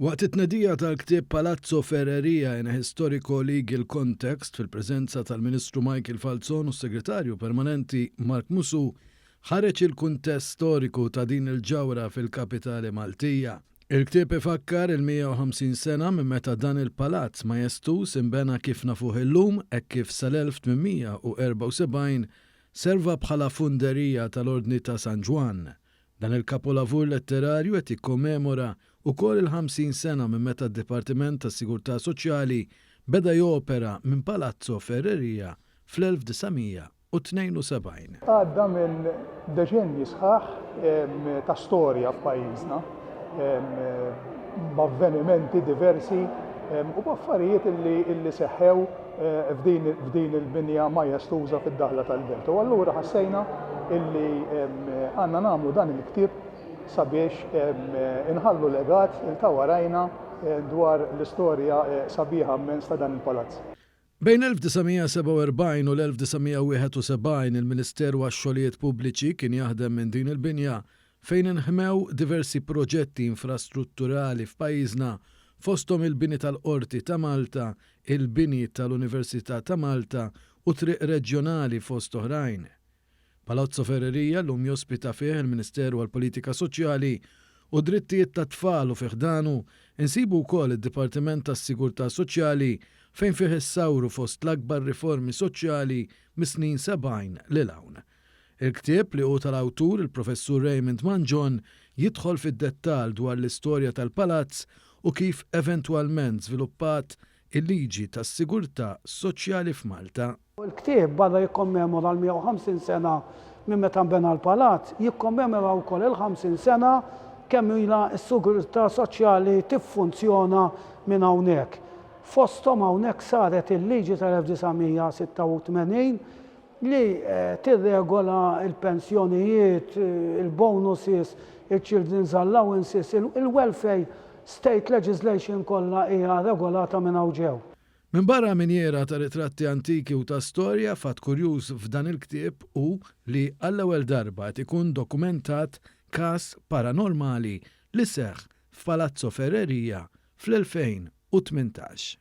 Waqt it-tnedija tal-ktieb Palazzo Ferreria in a Historical Legal Context fil-preżenza tal-Ministru Michael Falzon u s-Segretarju Permanenti Mark Musu ħareġ il-kuntest storiku ta' din il-ġawra fil-kapitali Maltija. Il-ktieb ifakkar il-150 sena minn meta dan il-palazz majestus imbena kif nafuh illum hekk kif sal-1874 serva bħala funderija tal-Ordni ta' San Ġwan. Dan il-kapolavur letterarju qed jikkommemora wkoll il-50 sena minn meta d-Dipartiment tas-Sigurtà Soċjali beda jopera minn Palazzo Ferreria fl-1972. Għadda minn deċenji sħaħ ta' storja f'pajjiżna, b'avvenimenti diversi u b'affarijiet illi seħħew f'din il-binja majestuża fid-daħla tal-belt. U allura ħassejna illi għandna nagħmlu dan il-ktieb sabiex inħallu legat ta' warajna dwar l-istorja sabiħa immens ta' dan il-palazz. Bejn 1947 u l-1971 il-Ministeru għax-Xogħlijiet Pubbliċi kien jaħdem minn din il-binja fejn inħmew diversi proġetti infrastrutturali f'pajjiżna fosthom il-bini tal-Qorti ta' Malta, il-bini tal-Università ta' Malta u triq reġjonali fost oħrajn. Palazzo Ferreria llum jospita fih il-Ministeru għall-Politika Soċjali u drittijiet ta' tfal u fiħdanu insibu wkoll id-Dipartiment tas-Sigurtà Soċjali fejn fih issawru fost l-akbar riformi soċjali mis-snin 70 lil hawn. Il-ktieb li hu tal-awtur il-Professur Raymond Manjon jidħol fid-dettall dwar l-istorja tal-palazz u kif eventwalment żviluppat il-liġi tas-Sigurtà Soċjali f'Malta. Il-ktieb bada jikkommemora l-150 sena minn meta nbena l-palazz, jikkommemora wkoll il-50 sena kemm ilha s-Sigurtà Soċjali tiffunzjona minn hawnhekk. Fosthom hawnhekk saret il-liġi tal-1986 li tirregola il-pensjonijiet, il-bonuses, il-children's allowances, il-welfare state legislation kollha hija regolata minn hawn ġew. Min barra minjera ta' ritratti antiki u ta' storja fatt kurjuż f'dan il-ktieb u li għall-ewwel darba qed ikun dokumentat każ paranormali li seħħ f'Palazzo Ferreria fl-2018.